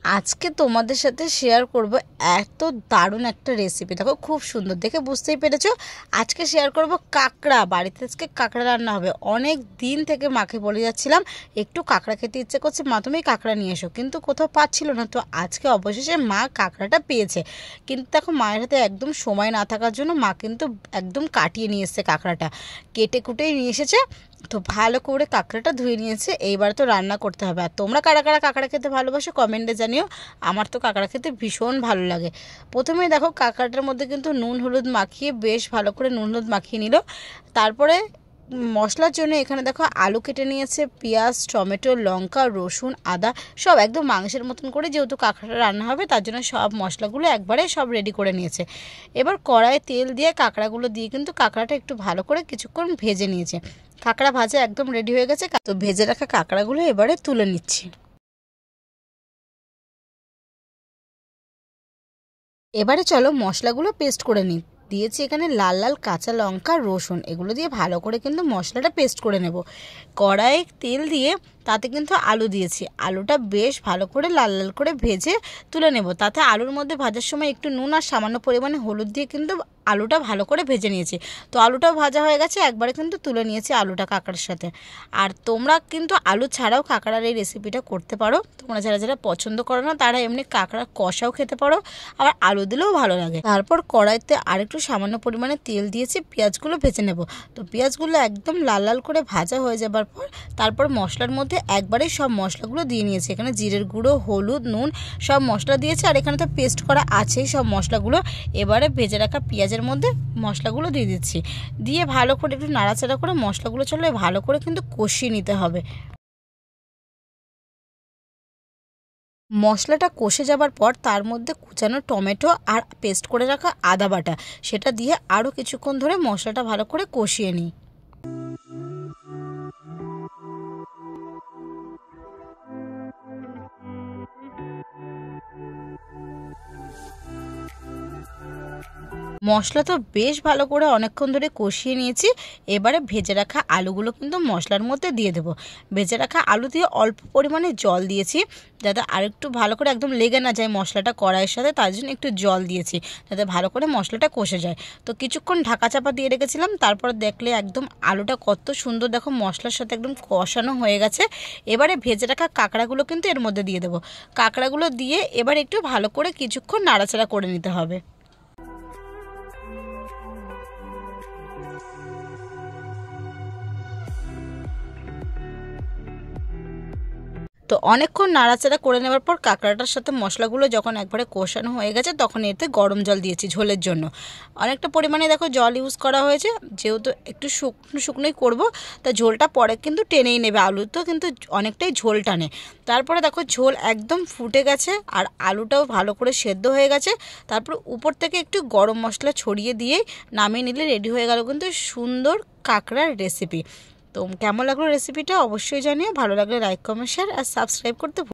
আজকে তোমাদের সাথে শেয়ার করব এত দারুণ একটা রেসিপি। দেখো খুব সুন্দর, দেখে বুঝতেই পেরেছো। আজকে শেয়ার করব কাঁকড়া। বাড়িতে আজকে কাঁকড়া রান্না হবে। অনেক দিন থেকে মাকে বলে যাচ্ছিলাম একটু কাঁকড়া খেতে ইচ্ছে করছে, মা তুমি কাঁকড়া নিয়ে এসো, কিন্তু কোথাও পাচ্ছিল না। তো আজকে অবশেষে মা কাঁকড়াটা পেয়েছে। কিন্তু দেখো মায়ের হাতে একদম সময় না থাকার জন্য মা কিন্তু একদম কাটিয়ে নিয়ে এসেছে কাঁকড়াটা, কেটে কুটেই নিয়ে এসেছে। তো ভালো করে কাঁকড়াটা ধুয়ে নিয়েছে, এইবার তো রান্না করতে হবে। আর তোমরা কারা কারা কাঁকড়া খেতে ভালোবাসো কমেন্টে জানিও। আমার তো কাঁকড়া খেতে ভীষণ ভালো লাগে। প্রথমেই দেখো কাঁকড়াটার মধ্যে কিন্তু নুন হলুদ মাখিয়ে বেশ ভালো করে নুন হলুদ মাখিয়ে নিল। তারপরে মশলার জন্য এখানে দেখো আলু কেটে নিয়েছে, পেঁয়াজ, টমেটো, লঙ্কা, রসুন, আদা সব একদম মাংসের মতন করে, যেহেতু কাঁকড়াটা রান্না হবে তার জন্য সব মশলাগুলো একবারে সব রেডি করে নিয়েছে। এবার কড়াইয়ে তেল দিয়ে কাঁকড়াগুলো দিয়ে কিন্তু কাঁকড়াটা একটু ভালো করে কিছুক্ষণ ভেজে নিয়েছে। কাঁকড়া ভাজা একদম রেডি হয়ে গেছে। তো ভেজে রাখা কাঁকড়াগুলো এবারে তুলে নিচ্ছি। এবারে চলো মশলাগুলো পেস্ট করে নিই। দিয়েছি এখানে লাল লাল কাঁচা লঙ্কা, রসুন, এগুলো দিয়ে ভালো করে কিন্তু মশলাটা পেস্ট করে নেব। কড়াইয়ে তেল দিয়ে তাতে কিন্তু আলু দিয়েছি। আলুটা বেশ ভালো করে লাল লাল করে ভেজে তুলে নেব। তাতে আলুর মধ্যে ভাজার সময় একটু নুন আর সামান্য পরিমাণে হলুদ দিয়ে কিন্তু আলুটা ভালো করে ভেজে নিয়েছি। তো আলুটাও ভাজা হয়ে গেছে, একবারে কিন্তু তুলে নিয়েছি আলুটা কাঁকড়ার সাথে। আর তোমরা কিন্তু আলু ছাড়াও কাঁকড়ার এই রেসিপিটা করতে পারো। তোমরা যারা যারা পছন্দ করো না তারা এমনি কাঁকড়া কষাও খেতে পারো, আবার আলু দিলেও ভালো লাগে। তারপর কড়াইতে আরেকটু সামান্য পরিমাণে তেল দিয়েছি, পেঁয়াজগুলো ভেজে নেব। তো পেঁয়াজগুলো একদম লাল লাল করে ভাজা হয়ে যাবার পর তারপর মশলার মধ্যে একবারে সব মশলাগুলো দিয়ে নিয়েছি। এখানে জিরের গুঁড়ো, হলুদ, নুন সব মশলা দিয়েছি, আর এখানে তো পেস্ট করা আছেই সব মশলাগুলো। এবারে ভেজে রাখা পেঁয়াজের মধ্যে মশলাগুলো দিয়ে দিচ্ছি, দিয়ে ভালো করে একটু নাড়াচাড়া করে মশলাগুলো চলে ভালো করে কিন্তু কষিয়ে নিতে হবে। মশলাটা কষে যাবার পর তার মধ্যে কুচানো টমেটো আর পেস্ট করে রাখা আদা বাটা, সেটা দিয়ে আরও কিছুক্ষণ ধরে মশলাটা ভালো করে কষিয়ে নিই। মশলা তো বেশ ভালো করে অনেকক্ষণ ধরে কষিয়ে নিয়েছি। এবারে ভেজে রাখা আলুগুলো কিন্তু মশলার মধ্যে দিয়ে দেবো। ভেজে রাখা আলু দিয়ে অল্প পরিমাণে জল দিয়েছি, যাতে আরেকটু ভালো করে একদম লেগে না যায় মশলাটা কড়াইয়ের সাথে, তার জন্য একটু জল দিয়েছি যাতে ভালো করে মশলাটা কষে যায়। তো কিছুক্ষণ ঢাকা চাপা দিয়ে রেখেছিলাম। তারপর দেখলে একদম আলুটা কত সুন্দর দেখো মশলার সাথে একদম কষানো হয়ে গেছে। এবারে ভেজে রাখা কাঁকড়াগুলো কিন্তু এর মধ্যে দিয়ে দেবো। কাঁকড়াগুলো দিয়ে এবার একটু ভালো করে কিছুক্ষণ নাড়াচাড়া করে নিতে হবে। তো অনেকক্ষণ নাড়াচাড়া করে নেওয়ার পর কাঁকড়াটার সাথে মশলাগুলো যখন একবারে কষানো হয়ে গেছে তখন এতে গরম জল দিয়েছি ঝোলের জন্য। অনেকটা পরিমাণে দেখো জল ইউজ করা হয়েছে, যেহেতু একটু শুকনো শুকনোই করবো, তা ঝোলটা পরে কিন্তু টেনেই নেবে। আলু তো কিন্তু অনেকটাই ঝোল টানে। তারপরে দেখো ঝোল একদম ফুটে গেছে আর আলুটাও ভালো করে সেদ্ধ হয়ে গেছে। তারপর উপর থেকে একটু গরম মশলা ছড়িয়ে দিয়ে নামিয়ে নিলে রেডি হয়ে গেল কিন্তু সুন্দর কাঁকড়ার রেসিপি। তো কেমন লাগলো রেসিপিটা অবশ্যই জানিও। ভালো লাগলে লাইক, কমেন্ট, শেয়ার আর সাবস্ক্রাইব করতে